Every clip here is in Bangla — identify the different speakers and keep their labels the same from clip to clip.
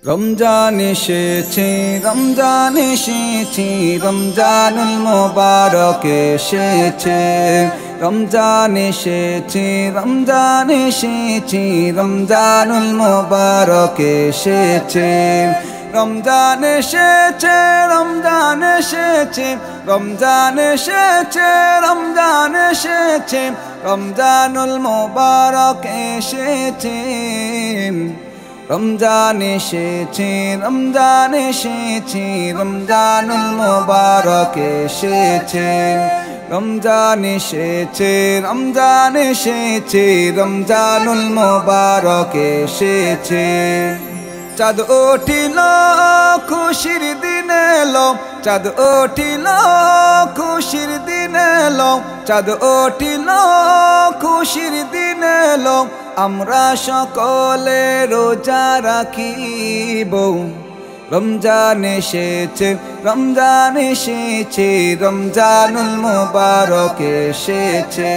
Speaker 1: রমজান এসেছে, রমজান এসেছে, রমজানুল মুবারক এসেছে। রমজান এসেছে, রমজান এসেছে, রমজানুল মুবারক এসেছে। রমজান এসেছে, রমজান এসেছে, রমজান এসেছে, রমজান এসেছে, রমজানুল মুবারক এসেছে। রমজান এসেছে, রমজান এসেছে, রমজানুল মুবারক এসেছে। রমজান এসেছে, রমজান এসেছে, রমজানুল মুবারক এসেছে। চাঁদ উঠিল খুশির দিন এলো, চাঁদ উঠিল খুশির দিন এলো, চাঁদ উঠিল খুশির দিন এলো। আমরা সকলে রোজা রাখিব। রমজান এসেছে, রমজান এসেছে, রমজানুল মুবারক এসেছে।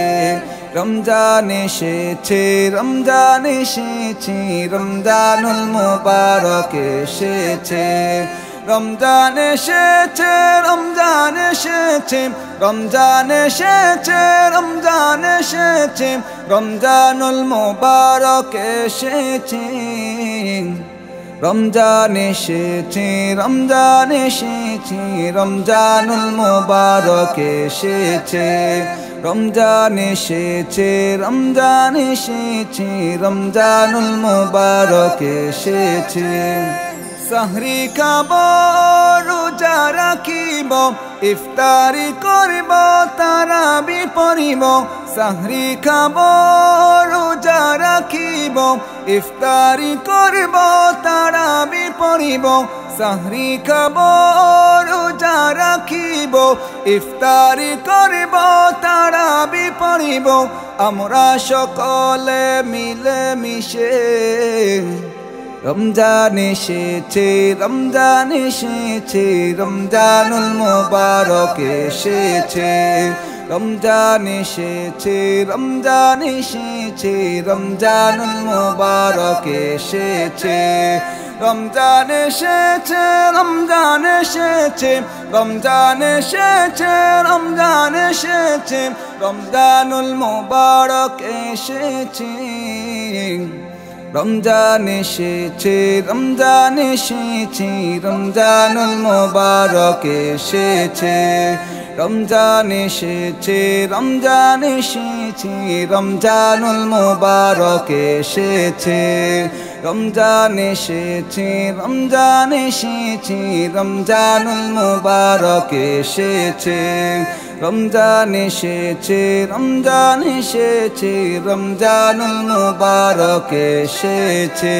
Speaker 1: রমজান এসেছে, রমজান এসেছে, রমজানুল মুবারক এসেছে। রমজান এসেছে, রমজান এসেছে, রমজান এসেছে, রমজান এসেছে, রমজানুল মুবারক এসেছে। রমজান এসেছে, রমজান এসেছে, রমজানুল মুবারক এসেছে। রমজান এসেছে, রমজান এসেছে, রমজানুল মুবারক এসেছে। সাহরি খাব, রোজা রাখিব, ইফতারি করিব, তারাবি পড়িব। সাহরি খাব, রোজা রাখিব, ইফতারি করিব, তারাবি পড়িব। সাহরি খাব, রোজা রাখিব, ইফতারি করিব, তারাবি পড়িব। আমরা সকলে মিলে মিশে। রমজান এসেছে, রমজান এসেছে, রমজানুল মুবারক এসেছে। রমজান এসেছে, রমজান এসেছে, রমজানুল মুবারক এসেছে। রমজান এসেছে, রমজান এসেছে, রমজান এসেছে, রমজান এসেছে, রমজানুল মুবারক এসেছে। রমজান এসেছে, রমজান এসেছে, রমজানুল মুবারক এসেছে। রমজান এসেছে, রমজান এসেছে, রমজানুল মুবারক এসেছে। রমজান এসেছে, রমজান এসেছে, রমজানুল মুবারক এসেছে। রমজান এসেছে, রমজান এসেছে, রমজানুল মুবারক এসেছে।